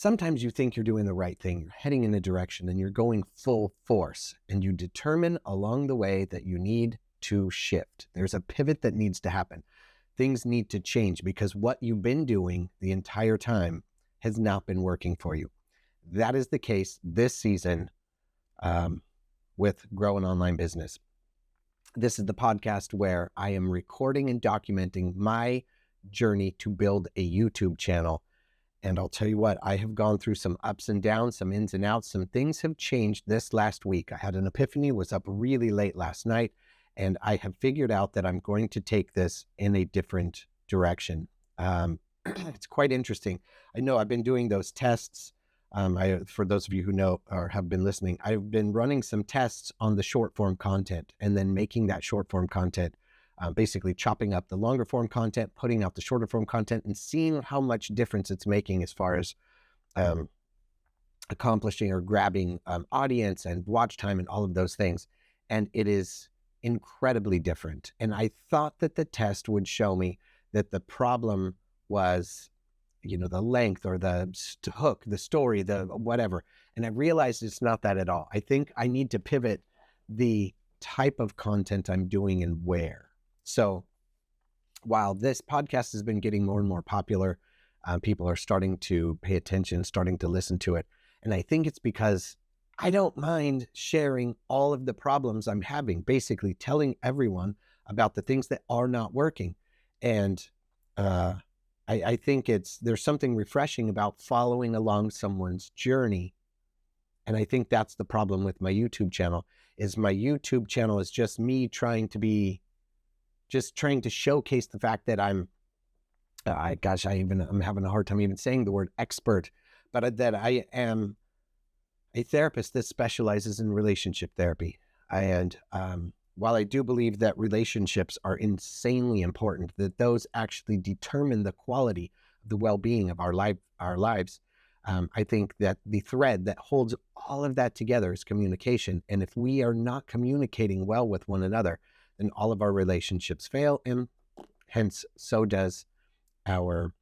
Sometimes you think you're doing the right thing, you're heading in a direction and you're going full force, and you determine along the way that you need to shift. There's a pivot that needs to happen. Things need to change because what you've been doing the entire time has not been working for you. That is the case this season with Grow an Online Business. This is the podcast where I am recording and documenting my journey to build a YouTube channel. And I'll tell you what, I have gone through some ups and downs, some ins and outs. Some things have changed this last week. I had an epiphany, was up really late last night, and I have figured out that I'm going to take this in a different direction. It's quite interesting. I know I've been doing those tests. For those of you who know or have been listening, I've been running some tests on the short form content and then making that short form content, basically chopping up the longer form content, putting out the shorter form content, and seeing how much difference it's making as far as accomplishing or grabbing audience and watch time and all of those things. And it is incredibly different. And I thought that the test would show me that the problem was, the length or the hook, the story, the whatever. And I realized it's not that at all. I think I need to pivot the type of content I'm doing and where. So while this podcast has been getting more and more popular, people are starting to pay attention, starting to listen to it. And I think it's because I don't mind sharing all of the problems I'm having, basically telling everyone about the things that are not working. And I think there's something refreshing about following along someone's journey. And I think that's the problem with my YouTube channel, is my YouTube channel is just me trying to showcase the fact that I'm having a hard time even saying the word expert, but that I am a therapist that specializes in relationship therapy. And while I do believe that relationships are insanely important, that those actually determine the quality of the well-being of our lives, I think that the thread that holds all of that together is communication. And if we are not communicating well with one another, then all of our relationships fail, and hence so does our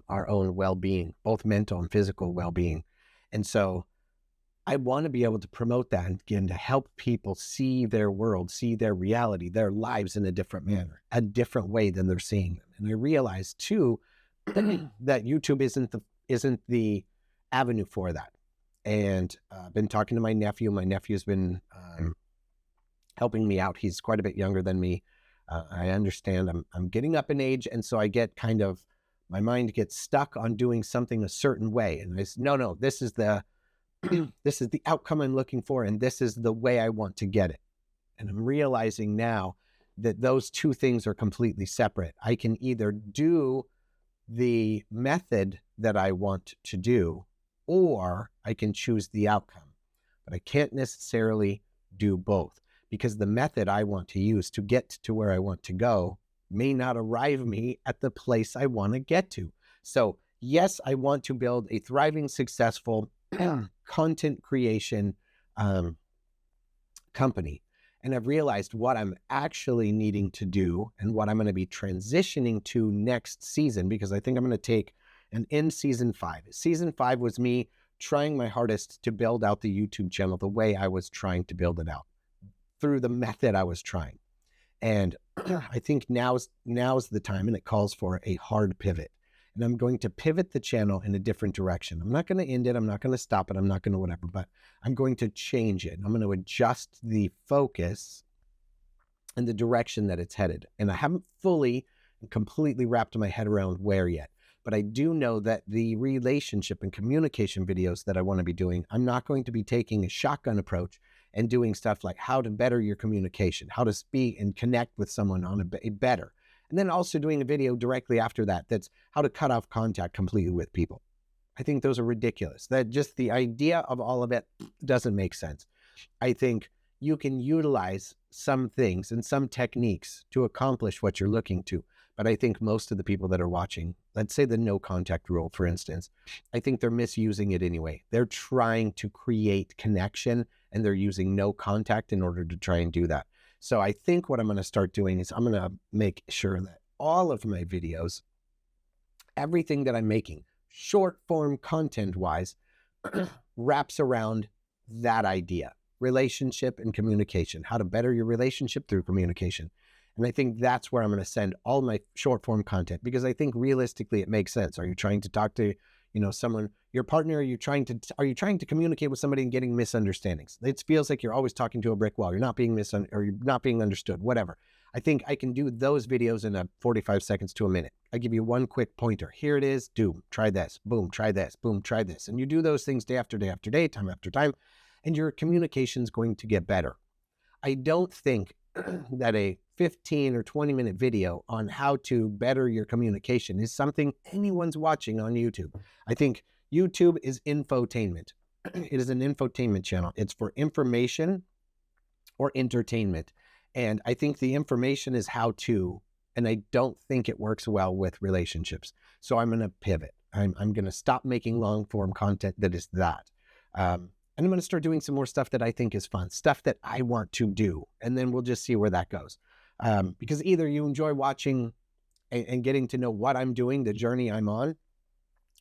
own well-being, both mental and physical well-being. And so I want to be able to promote that and begin to help people see their world, see their reality, their lives in a different manner, a different way than they're seeing them. And I realize too that YouTube isn't the avenue for that. And I've been talking to my nephew. My nephew's been helping me out. He's quite a bit younger than me. I understand I'm getting up in age, and so I get my mind gets stuck on doing something a certain way. And I say, no, this is the this is the outcome I'm looking for, and this is the way I want to get it. And I'm realizing now that those two things are completely separate. I can either do the method that I want to do, or I can choose the outcome. But I can't necessarily do both, because the method I want to use to get to where I want to go may not arrive me at the place I want to get to. So yes, I want to build a thriving, successful content creation company. And I've realized what I'm actually needing to do and what I'm going to be transitioning to next season, because I think I'm going to take an in season 5. Season 5 was me trying my hardest to build out the YouTube channel the way I was trying to build it out, through the method I was trying. And I think now's the time, and it calls for a hard pivot. And I'm going to pivot the channel in a different direction. I'm not going to end it. I'm not going to stop it. I'm not going to whatever, but I'm going to change it. I'm going to adjust the focus and the direction that it's headed. And I haven't fully and completely wrapped my head around where yet, but I do know that the relationship and communication videos that I want to be doing, I'm not going to be taking a shotgun approach and doing stuff like how to better your communication, how to speak and connect with someone on a better. And then also doing a video directly after that that's how to cut off contact completely with people. I think those are ridiculous. That just the idea of all of it doesn't make sense. I think you can utilize some things and some techniques to accomplish what you're looking to. But I think most of the people that are watching, let's say the no contact rule, for instance, I think they're misusing it anyway. They're trying to create connection, and they're using no contact in order to try and do that. So I think what I'm going to start doing is I'm going to make sure that all of my videos, everything that I'm making, short form content wise wraps around that idea, relationship and communication, how to better your relationship through communication. And I think that's where I'm going to send all my short form content, because I think realistically it makes sense. Are you trying to talk to, someone, your partner? Are you trying to communicate with somebody and getting misunderstandings? It feels like you're always talking to a brick wall. You're not being or you're not being understood, whatever. I think I can do those videos in a 45 seconds to a minute. I give you one quick pointer. Here it is. Do try this. Boom, try this. Boom, try this. And you do those things day after day after day, time after time, and your communication is going to get better. I don't think that a 15 or 20 minute video on how to better your communication is something anyone's watching on YouTube. I think YouTube is infotainment. It is an infotainment channel. It's for information or entertainment. And I think the information is how to, and I don't think it works well with relationships. So I'm going to pivot. I'm going to stop making long form content that is that. And I'm going to start doing some more stuff that I think is fun, stuff that I want to do. And then we'll just see where that goes. Because either you enjoy watching and getting to know what I'm doing, the journey I'm on,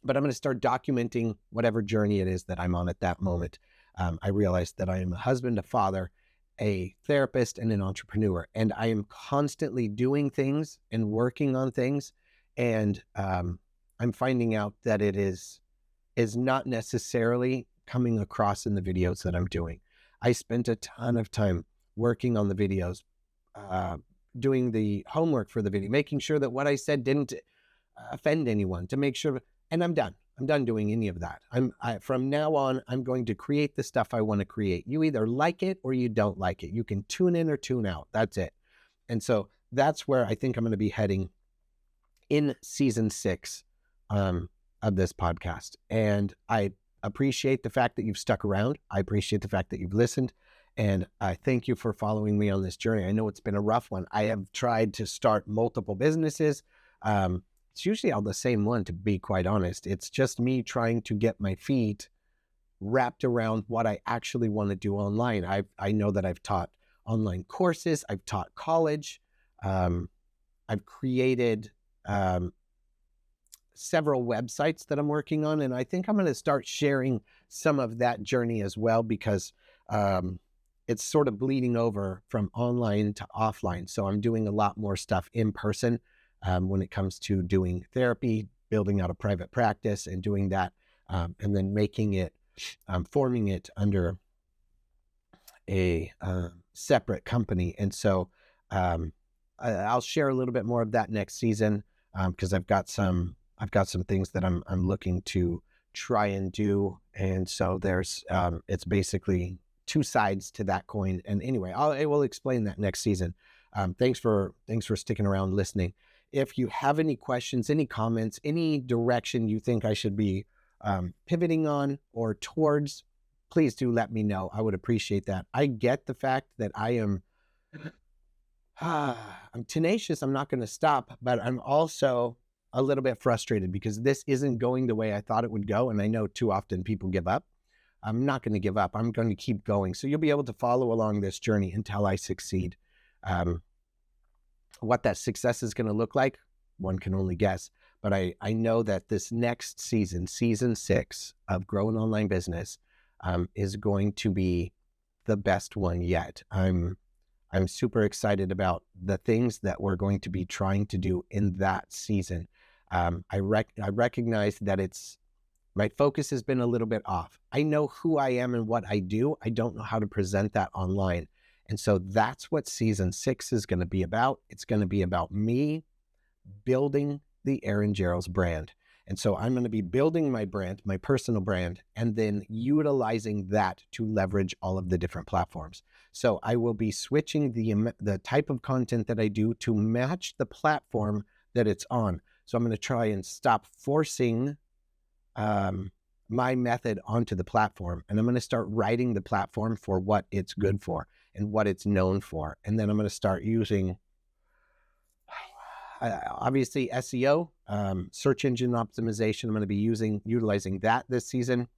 but I'm going to start documenting whatever journey it is that I'm on at that moment. I realized that I am a husband, a father, a therapist, and an entrepreneur. And I am constantly doing things and working on things. And I'm finding out that it is not necessarily coming across in the videos that I'm doing. I spent a ton of time working on the videos, doing the homework for the video, making sure that what I said didn't offend anyone, to make sure, and I'm done. I'm done doing any of that. From now on, I'm going to create the stuff I want to create. You either like it or you don't like it. You can tune in or tune out. That's it. And so that's where I think I'm going to be heading in season 6 of this podcast. And I appreciate the fact that you've stuck around. I appreciate the fact that you've listened. And I thank you for following me on this journey. I know it's been a rough one. I have tried to start multiple businesses. It's usually all the same one, to be quite honest. It's just me trying to get my feet wrapped around what I actually want to do online. I know that I've taught online courses. I've taught college. I've created several websites that I'm working on. And I think I'm going to start sharing some of that journey as well, because it's sort of bleeding over from online to offline. So I'm doing a lot more stuff in person when it comes to doing therapy, building out a private practice and doing that, and then making it, forming it under a separate company. And so I'll share a little bit more of that next season, because I've got some things that I'm looking to try and do. And so there's, it's basically two sides to that coin. And anyway, I will explain that next season. Thanks for sticking around listening. If you have any questions, any comments, any direction you think I should be pivoting on or towards, please do let me know. I would appreciate that. I get the fact that I'm tenacious. I'm not going to stop, but I'm also a little bit frustrated because this isn't going the way I thought it would go. And I know too often people give up. I'm not going to give up. I'm going to keep going. So you'll be able to follow along this journey until I succeed. What that success is going to look like, one can only guess. But I know that this next season, season 6 of Grow an Online Business, is going to be the best one yet. I'm super excited about the things that we're going to be trying to do in that season. I recognize that my focus has been a little bit off. I know who I am and what I do. I don't know how to present that online. And so that's what season 6 is going to be about. It's going to be about me building the Aaron Jarrels brand. And so I'm going to be building my brand, my personal brand, and then utilizing that to leverage all of the different platforms. So I will be switching the type of content that I do to match the platform that it's on. So I'm going to try and stop forcing my method onto the platform. And I'm going to start writing the platform for what it's good for and what it's known for. And then I'm going to start using, obviously, SEO, search engine optimization. I'm going to be utilizing that this season.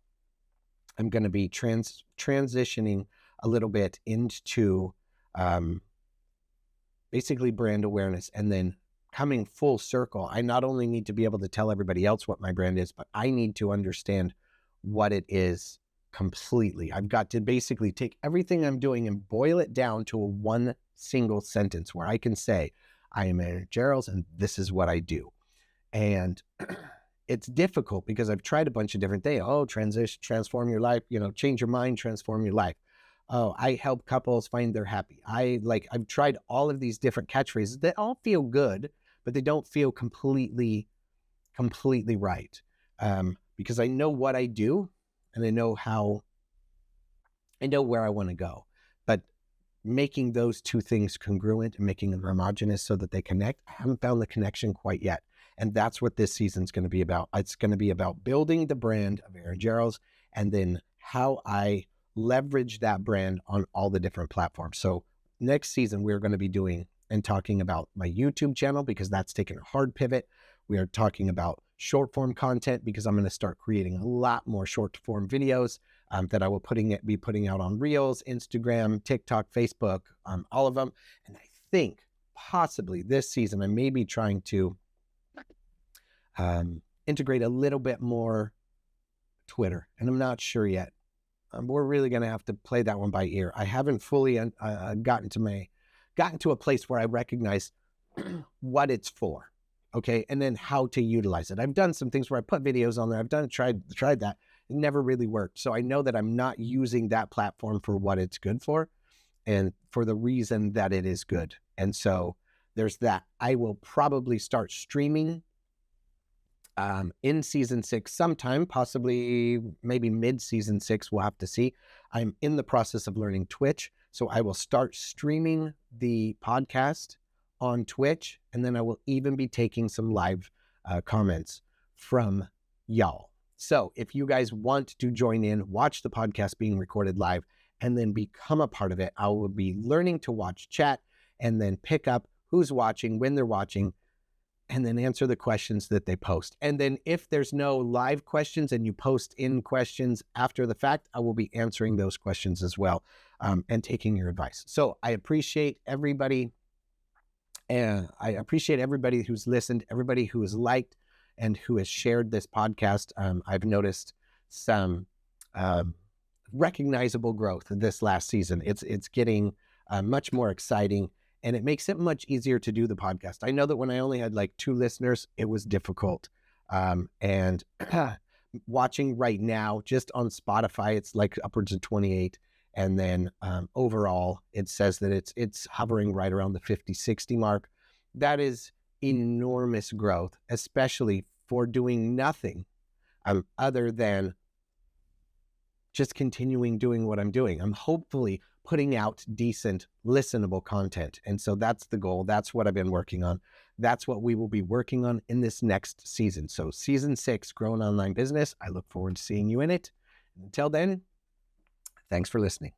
I'm going to be transitioning a little bit into basically brand awareness, and then coming full circle. I not only need to be able to tell everybody else what my brand is, but I need to understand what it is completely. I've got to basically take everything I'm doing and boil it down to a one single sentence where I can say, I am Aaron Jarrels and this is what I do. And it's difficult because I've tried a bunch of different things. Oh, transition, transform your life, change your mind, transform your life. Oh, I help couples find their happy. I've tried all of these different catchphrases that all feel good, but they don't feel completely right. Because I know what I do and I know where I want to go. But making those two things congruent and making them homogenous so that they connect, I haven't found the connection quite yet. And that's what this season's going to be about. It's going to be about building the brand of Aaron Jarrels and then how I leverage that brand on all the different platforms. So next season, we're going to be doing and talking about my YouTube channel because that's taken a hard pivot. We are talking about short form content because I'm going to start creating a lot more short form videos that I will be putting out on Reels, Instagram, TikTok, Facebook, all of them. And I think possibly this season, I may be trying to integrate a little bit more Twitter, and I'm not sure yet. We're really going to have to play that one by ear. I haven't fully gotten to a place where I recognize what it's for, okay, and then how to utilize it. I've done some things where I put videos on there. Tried that. It never really worked. So I know that I'm not using that platform for what it's good for and for the reason that it is good. And so there's that. I will probably start streaming in season 6 sometime, possibly maybe mid-season 6, we'll have to see. I'm in the process of learning Twitch, so I will start streaming the podcast on Twitch, and then I will even be taking some live comments from y'all. So if you guys want to join in, watch the podcast being recorded live, and then become a part of it, I will be learning to watch chat and then pick up who's watching, when they're watching, and then answer the questions that they post. And then if there's no live questions and you post in questions after the fact, I will be answering those questions as well and taking your advice. So I appreciate everybody. And I appreciate everybody who's listened, everybody who has liked and who has shared this podcast. I've noticed some recognizable growth this last season. It's getting much more exciting. And it makes it much easier to do the podcast. I know that when I only had like 2 listeners, it was difficult. And watching right now, just on Spotify, it's like upwards of 28. And then overall, it says that it's hovering right around the 50, 60 mark. That is enormous growth, especially for doing nothing other than just continuing doing what I'm doing. I'm hopefully putting out decent, listenable content. And so that's the goal. That's what I've been working on. That's what we will be working on in this next season. So season 6, Grow an Online Business. I look forward to seeing you in it. Until then, thanks for listening.